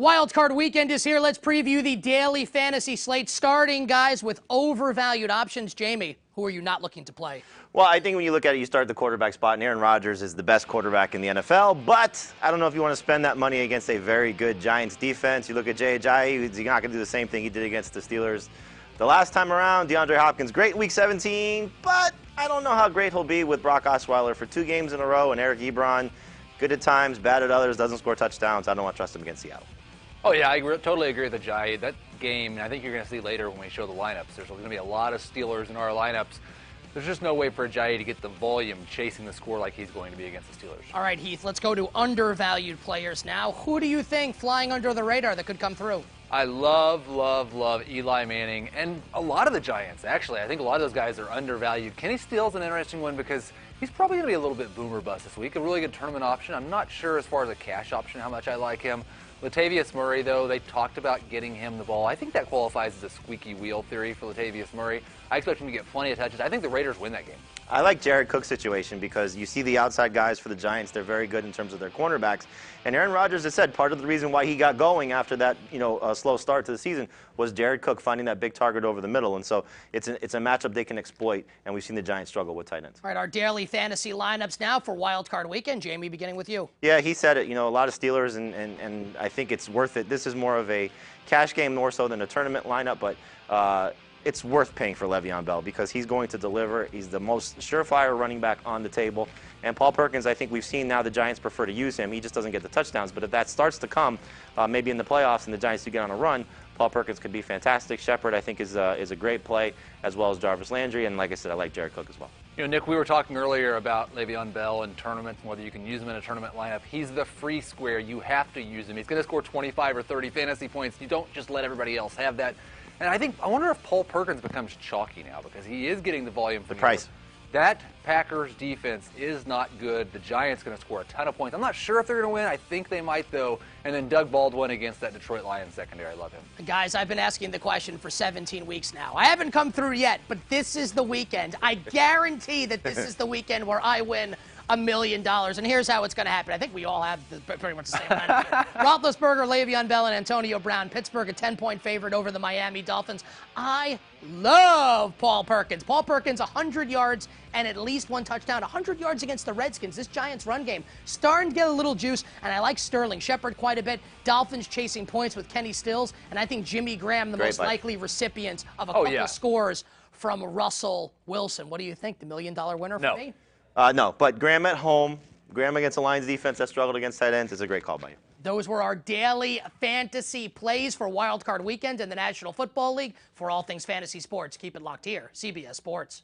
Wild Card Weekend is here. Let's preview the daily fantasy slate, starting, guys, with overvalued options. Jamie, who are you not looking to play? Well, I think when you look at it, you start at the quarterback spot, and Aaron Rodgers is the best quarterback in the NFL, but I don't know if you want to spend that money against a very good Giants defense. You look at Jay Ajayi, he's not going to do the same thing he did against the Steelers the last time around. DeAndre Hopkins, great Week 17, but I don't know how great he'll be with Brock Osweiler for 2 games in a row, and Eric Ebron, good at times, bad at others, doesn't score touchdowns. I don't want to trust him against Seattle. Oh, yeah, I totally agree with Ajayi. That game, and I think you're going to see later when we show the lineups, there's going to be a lot of Steelers in our lineups. There's just no way for Ajayi to get the volume chasing the score like he's going to be against the Steelers. All right, Heath, let's go to undervalued players now. Who do you think flying under the radar that could come through? I love Eli Manning and a lot of the Giants, actually. I think a lot of those guys are undervalued. Kenny Steele's an interesting one because he's probably going to be a little bit boomer bust this week. A really good tournament option. I'm not sure as far as a cash option how much I like him. Latavius Murray, though, they talked about getting him the ball. I think that qualifies as a squeaky wheel theory for Latavius Murray. I expect him to get plenty of touches. I think the Raiders win that game. I like Jared Cook's situation because you see the outside guys for the Giants. They're very good in terms of their cornerbacks. And Aaron Rodgers has said part of the reason why he got going after that, slow start to the season was Jared Cook finding that big target over the middle. And so it's a matchup they can exploit, and we've seen the Giants struggle with tight ends. All right, our daily fantasy lineups now for Wild Card Weekend. Jamie, beginning with you. Yeah, he said it. A lot of Steelers, and I think it's worth it. This is more of a cash game more so than a tournament lineup, but it's worth paying for Le'Veon Bell because he's going to deliver. He's the most surefire running back on the table. And Paul Perkins, I think we've seen now the Giants prefer to use him. He just doesn't get the touchdowns. But if that starts to come, maybe in the playoffs and the Giants do get on a run, Paul Perkins could be fantastic. Shepard, I think, is a great play, as well as Jarvis Landry. And like I said, I like Jared Cook as well. Nick, we were talking earlier about Le'Veon Bell and tournaments and whether you can use him in a tournament lineup. He's the free square. You have to use him. He's going to score 25 or 30 fantasy points. You don't just let everybody else have that. And I wonder if Paul Perkins becomes chalky now because he is getting the volume from the price. That Packers defense is not good. The Giants going to score a ton of points. I'm not sure if they're going to win. I think they might, though. And then Doug Baldwin against that Detroit Lions secondary. I love him. Guys, I've been asking the question for 17 weeks now. I haven't come through yet, but this is the weekend. I guarantee that this is the weekend where I win $1 million. And here's how it's going to happen. I think we all have pretty much the same lineup here. Roethlisberger, Le'Veon Bell, and Antonio Brown. Pittsburgh a 10-point favorite over the Miami Dolphins. I love Paul Perkins. Paul Perkins, 100 yards and at least 1 touchdown. 100 yards against the Redskins. This Giants run game starting to get a little juice, and I like Sterling Shepard quite a bit. Dolphins chasing points with Kenny Stills, and I think Jimmy Graham, the most likely recipient of a couple scores from Russell Wilson. What do you think? The $1 million winner for me? No, but Graham at home, Graham against the Lions defense that struggled against tight ends is a great call by you. Those were our daily fantasy plays for Wild Card Weekend in the National Football League. For all things fantasy sports, keep it locked here, CBS Sports.